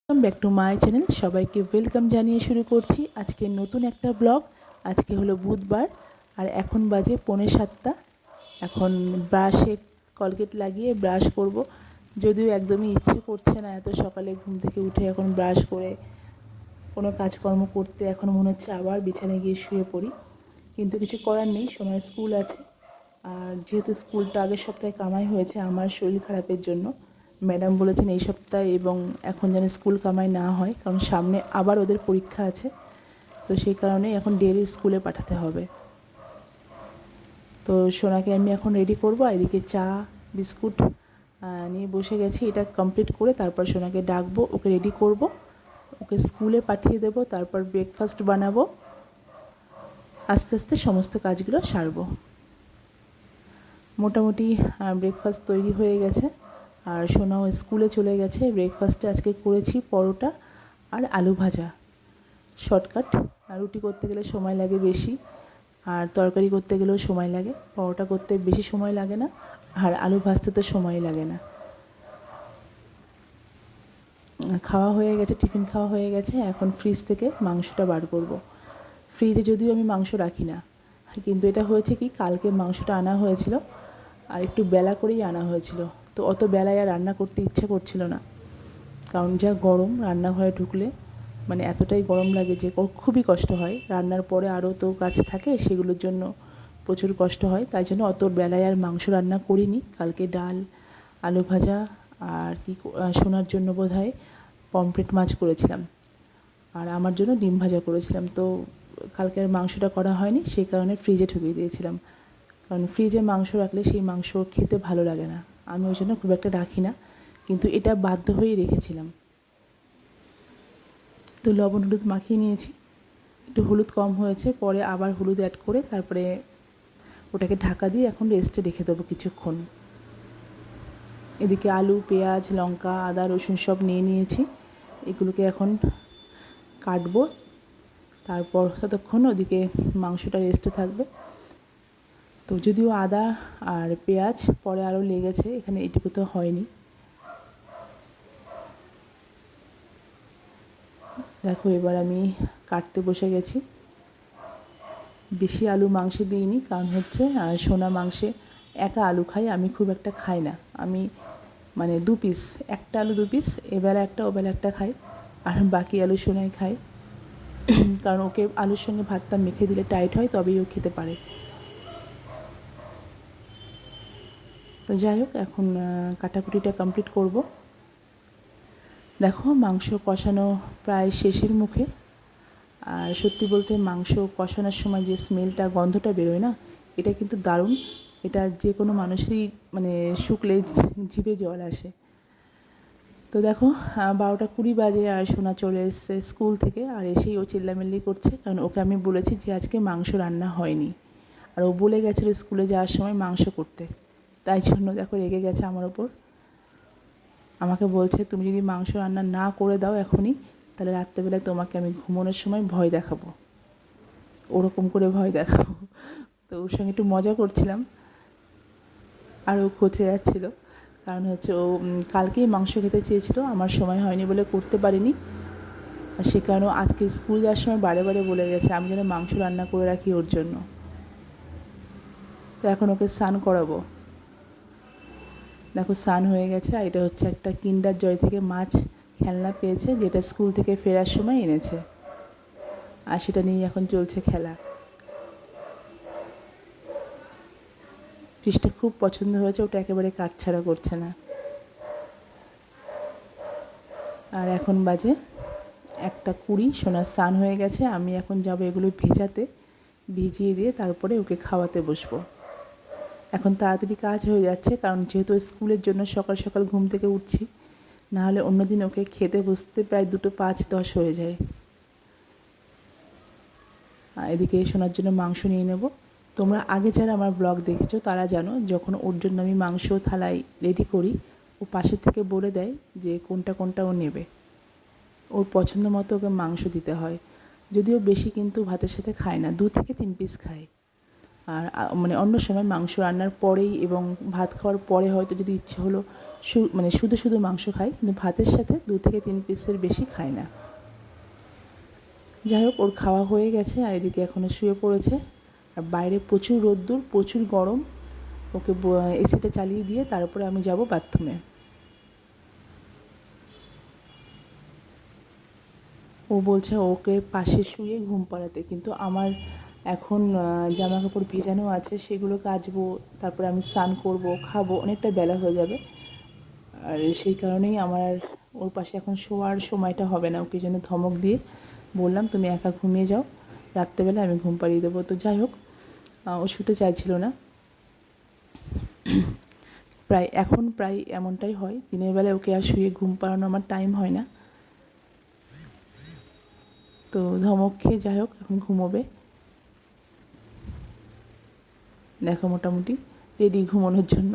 Welcome back to my channel. সবাইকে welcome জানিয়ে শুরু করছি আজকে নতুন একটা ব্লগ। আজকে হলো বুধবার আর এখন বাজে 6:45। এখন ব্রাশে কলগেট লাগিয়ে ব্রাশ করব, যদিও একদমই ইচ্ছে করছে না এত সকালে ঘুম থেকে উঠে এখন ব্রাশ করে কোনো কাজকর্ম করতে। এখন মনে হচ্ছে আবার বিছানায় গিয়ে শুয়ে পড়ি, কিন্তু কিছু করার নেই, সময় স্কুল আছে। আর যেহেতু স্কুলটা আগের সপ্তাহে কামাই হয়েছে আমার শরীর খারাপের জন্য, ম্যাডাম বলেছেন এই সপ্তাহে এবং এখন যেন স্কুল কামাই না হয়, কারণ সামনে আবার ওদের পরীক্ষা আছে। তো সেই কারণে এখন ডেলি স্কুলে পাঠাতে হবে। তো সোনাকে আমি এখন রেডি করব। এদিকে চা বিস্কুট নিয়ে বসে গেছি। এটা কমপ্লিট করে তারপর সোনাকে ডাকবো, ওকে রেডি করব, ওকে স্কুলে পাঠিয়ে দেব, তারপর ব্রেকফাস্ট বানাবো। আস্তে আস্তে সমস্ত কাজগুলো সারবো। মোটামুটি ব্রেকফাস্ট তৈরি হয়ে গেছে আর সোনাও স্কুলে চলে গেছে। ব্রেকফাস্টে আজকে করেছি পরোটা আর আলু ভাজা, শর্টকাট। আর রুটি করতে গেলে সময় লাগে বেশি, আর তরকারি করতে গেলেও সময় লাগে। পরোটা করতে বেশি সময় লাগে না, আর আলু ভাজতে তো সময় লাগে না। খাওয়া হয়ে গেছে, টিফিন খাওয়া হয়ে গেছে। এখন ফ্রিজ থেকে মাংসটা বার করব। ফ্রিজে যদিও আমি মাংস রাখি না, কিন্তু এটা হয়েছে কি, কালকে মাংসটা আনা হয়েছিল আর একটু বেলা করেই আনা হয়েছিল। তো অত বেলায় আর রান্না করতে ইচ্ছে করছিল না, কারণ যা গরম রান্নাঘরে ঢুকলে, মানে এতটাই গরম লাগে যে খুবই কষ্ট হয়। রান্নার পরে আরও তো কাজ থাকে, সেগুলোর জন্য প্রচুর কষ্ট হয়। তাই জন্য অত বেলায় আর মাংস রান্না করিনি। কালকে ডাল, আলু ভাজা আর সোনার জন্য বোধহয় পমফ্রেট মাছ করেছিলাম, আর আমার জন্য ডিম ভাজা করেছিলাম। তো কালকে আর মাংসটা করা হয়নি, সেই কারণে ফ্রিজে ঢুকিয়ে দিয়েছিলাম। কারণ ফ্রিজে মাংস রাখলে সেই মাংস খেতে ভালো লাগে না, আমি ওই জন্য খুব একটা রাখি না, কিন্তু এটা বাধ্য হয়েই রেখেছিলাম। তো লবণ হলুদ মাখিয়ে নিয়েছি, একটু হলুদ কম হয়েছে, পরে আবার হলুদ অ্যাড করে তারপরে ওটাকে ঢাকা দিয়ে এখন রেস্টে রেখে দেবো কিছুক্ষণ। এদিকে আলু, পেঁয়াজ, লঙ্কা, আদা, রসুন সব নিয়ে নিয়েছি, এগুলোকে এখন কাটবো। তারপর ততক্ষণ ওদিকে মাংসটা রেস্টে থাকবে। তো যদিও আদা আর পেঁয়াজ পরে আরও লেগেছে, এখানে এটুকু তো হয়নি। দেখো এবার আমি কাটতে বসে গেছি। বেশি আলু মাংসে দিইনি, কারণ হচ্ছে সোনা মাংসে একা আলু খাই, আমি খুব একটা খাই না। আমি মানে 2 পিস, একটা আলু 2 পিস, এবেলা একটা ওবেলা একটা খাই, আর বাকি আলু সোনাই খাই। কারণ ওকে আলুর সঙ্গে ভাতটা মেখে দিলে টাইট হয়, তবেই ও খেতে পারে। তো যাই হোক, এখন কাটাকুটিটা কমপ্লিট করব। দেখো মাংস কষানো প্রায় শেষের মুখে। আর সত্যি বলতে মাংস কষানোর সময় যে স্মেলটা, গন্ধটা বেরোয় না, এটা কিন্তু দারুণ। এটা যে কোনো মানুষেরই মানে শুকলে জিভে জল আসে। তো দেখো 12:20 বাজে আর সোনা চলে এসছে স্কুল থেকে, আর এসেই ও চিল্লামিল্লি করছে, কারণ ওকে আমি বলেছি যে আজকে মাংস রান্না হয়নি, আর ও বলে গেছিলো স্কুলে যাওয়ার সময় মাংস করতে। তাই জন্য দেখো রেগে গেছে আমার ওপর। আমাকে বলছে, তুমি যদি মাংস রান্না না করে দাও এখনই, তাহলে রাত্রেবেলায় তোমাকে আমি ঘুমানোর সময় ভয় দেখাবো, ওরকম করে ভয় দেখাবো। তো ওর সঙ্গে একটু মজা করছিলাম, আর ও খচে যাচ্ছিলো। কারণ হচ্ছে ও কালকেই মাংস খেতে চেয়েছিলো, আমার সময় হয়নি বলে করতে পারিনি। আর সে কারণে আজকে স্কুল যাওয়ার সময় বারে বারে বলে গেছে আমি যেন মাংস রান্না করে রাখি ওর জন্য। তো এখন ওকে স্নান করাবো। দেখো স্নান হয়ে গেছে, আর এটা হচ্ছে একটা কিন্ডার জয় থেকে মাছ খেলনা পেয়েছে, যেটা স্কুল থেকে ফেরার সময় এনেছে, আর সেটা নিয়ে এখন চলছে খেলা। ফিশটা খুব পছন্দ হয়েছে, ওটা একেবারে কাটছাড়া করছে না। আর এখন বাজে 1:20, সোনার স্নান হয়ে গেছে। আমি এখন যাব এগুলো ভেজাতে, ভিজিয়ে দিয়ে তারপরে ওকে খাওয়াতে বসবো। এখন তাড়াতাড়ি কাজ হয়ে যাচ্ছে, কারণ যেহেতু স্কুলের জন্য সকাল সকাল ঘুম থেকে উঠছি, নাহলে অন্যদিন ওকে খেতে বসতে প্রায় 2:05-10 হয়ে যায়। আর এদিকে সোনার জন্য মাংস নিয়ে নেব। তোমরা আগে যারা আমার ব্লগ দেখেছো তারা জানো, যখন ওর জন্য আমি মাংস থালায় রেডি করি, ও পাশে থেকে বলে দেয় যে কোনটা কোনটা ও নেবে। ওর পছন্দ মতো ওকে মাংস দিতে হয়। যদিও বেশি কিন্তু ভাতের সাথে খায় না, 2 থেকে 3 পিস খায়। আর মানে অন্য সময় মাংস রান্নার পরেই এবং ভাত খাওয়ার পরে হয়তো যদি ইচ্ছে হলো মানে শুধু শুধু মাংস খাই, কিন্তু ভাতের সাথে 2 থেকে 3 পিসের বেশি খাই না। যাই হোক, ওর খাওয়া হয়ে গেছে আর এদিকে এখনও শুয়ে পড়েছে। আর বাইরে প্রচুর রোদ্দুর, প্রচুর গরম। ওকে এসিটা চালিয়ে দিয়ে তারপরে আমি যাব বাথরুমে। ও বলছে ওকে পাশে শুয়ে ঘুম পাড়াতে, কিন্তু আমার এখন জামা কাপড় ভেজানো আছে, সেগুলো কাচবো, তারপরে আমি স্নান করব, খাবো, অনেকটা বেলা হয়ে যাবে। আর সেই কারণেই আমার আর ওর পাশে এখন শোয়ার সময়টা হবে না। ওকে জন্য ধমক দিয়ে বললাম, তুমি একা ঘুমিয়ে যাও, রাত্রেবেলা আমি ঘুম পাড়িয়ে দেবো। তো যাই হোক, ও শুতে চাইছিল না। প্রায় এমনটাই হয়, দিনের বেলায় ওকে আর শুয়ে ঘুম পাড়ানো আমার টাইম হয় না। তো ধমক খেয়ে যাই হোক এখন ঘুমোবে। দেখো মোটামুটি রেডি ঘুমানোর জন্য।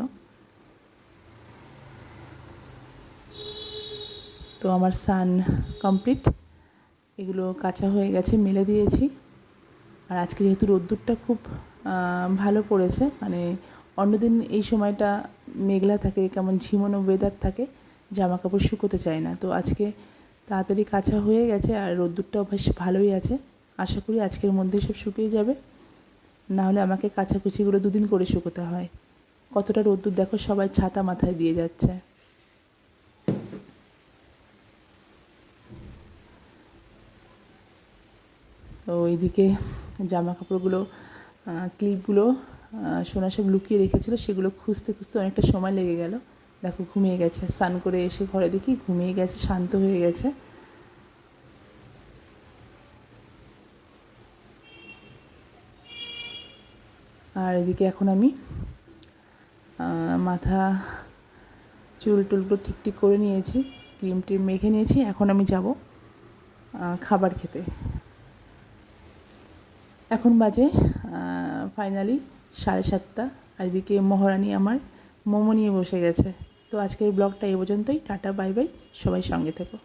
তো আমার স্নান কমপ্লিট, এগুলো কাচা হয়ে গেছে, মেলে দিয়েছি। আর আজকে যেহেতু রোদ্দুরটা খুব ভালো পড়েছে, মানে অন্যদিন এই সময়টা মেঘলা থাকে, কেমন ঝিমোনো ওয়েদার থাকে, জামা কাপড় শুকোতে চায় না। তো আজকে তাড়াতাড়ি কাচা হয়ে গেছে আর রোদ্দুরটাও বেশ ভালোই আছে। আশা করি আজকের মধ্যেই সব শুকিয়ে যাবে, নাহলে আমাকে কাচাকুচিগুলো 2 দিন করে শুকোতে হয়। কতটা রোদ্দুর দেখো, সবাই ছাতা মাথায় দিয়ে যাচ্ছে। তো ওইদিকে জামা কাপড়গুলো ক্লিপগুলো সোনা সব লুকিয়ে রেখেছিল, সেগুলো খুঁজতে খুঁজতে অনেকটা সময় লেগে গেল। দেখো ঘুমিয়ে গেছে, স্নান করে এসে ঘরে দেখি ঘুমিয়ে গেছে, শান্ত হয়ে গেছে। আর এদিকে এখন আমি মাথা চুল টুলগুলো ঠিক করে নিয়েছি, ক্রিম টিম মেখে নিয়েছি। এখন আমি যাব খাবার খেতে। এখন বাজে ফাইনালি 7:30। আর এদিকে মহারানী আমার মোমো নিয়ে বসে গেছে। তো আজকের ব্লগটা এই পর্যন্তই। টাটা, বাই বাই, সবাই সঙ্গে থেকো।